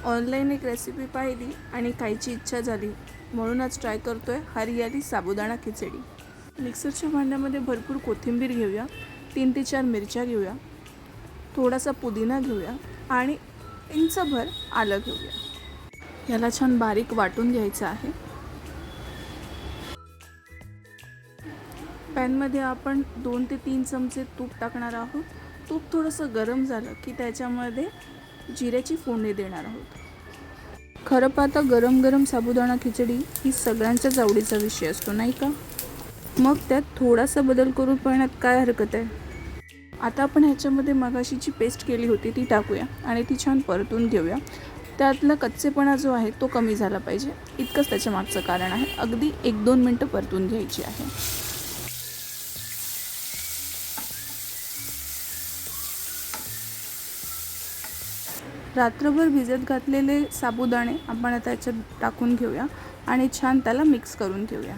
Online एक recipe पाहिली आणि खायची इच्छा झाली, म्हणून आज ट्राय करतोय हरियाली साबुदाणा खिचडी. मिक्सरच्या भांड्यामध्ये भरपूर कोथिंबीर घेऊया, 3 ते 4 मिरच्या घेऊया, थोडासा पुदिना घेऊया आणि इंचभर आलं घेऊया. याला छान बारीक वाटून घ्यायचं आहे. पॅनमध्ये आपण 2 ते 3 चमचे तूप टाकणार आहोत. तूप थोडंसं गरम झालं की त्याच्यामध्ये जिऱ्याची फोडणी देणार आहोत. खरं पाहता गरम गरम साबुदाणा खिचडी ही सगळ्यांच्याच आवडीचा विषय असतो, नाही का? मग त्यात थोडासा बदल करून पाहण्यात काय हरकत आहे. आता आपण ह्याच्यामध्ये मगाशी जी पेस्ट केली होती ती टाकूया आणि ती छान परतून घेऊया. त्यातला कच्चेपणा जो आहे तो कमी झाला पाहिजे, इतकंच त्याच्या मागचं कारण आहे. अगदी 1-2 मिनटं परतून घ्यायची आहे. रात्रभर भिजत घातलेले साबुदाणे आपण आता याच्यात टाकून घेऊया आणि छान त्याला मिक्स करून घेऊया.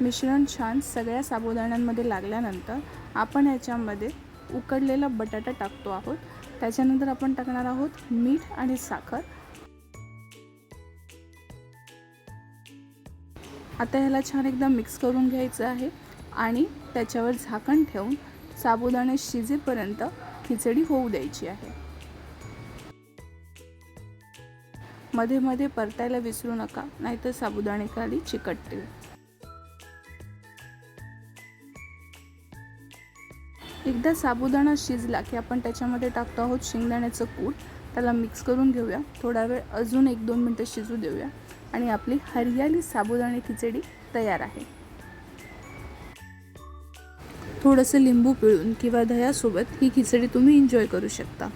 मिश्रण छान सगळ्या साबुदाण्यांमध्ये लागल्यानंतर आपण याच्यामध्ये उकडलेला बटाटा टाकतो आहोत. त्याच्यानंतर आपण टाकणार आहोत मीठ आणि साखर. आता ह्याला छान एकदा मिक्स करून घ्यायचं आहे आणि त्याच्यावर झाकण ठेवून साबुदाणे शिजेपर्यंत खिचडी होऊ द्यायची आहे. मध्ये मध्ये परतायला विसरू नका, नाहीतर साबुदाणे खाली चिकटतील. एकदा साबुदाणा शिजला की आपण त्याच्यामध्ये टाकतो आहोत शेंगदाण्याचं कूट. त्याला मिक्स करून घेऊया. थोडा वेळ अजून 1-2 मिनटं शिजू देऊया आणि आपली हरियाली साबुदाणे खिचडी तयार आहे. थोडंसं लिंबू पिळून किंवा दह्यासोबत ही खिचडी तुम्ही एन्जॉय करू शकता.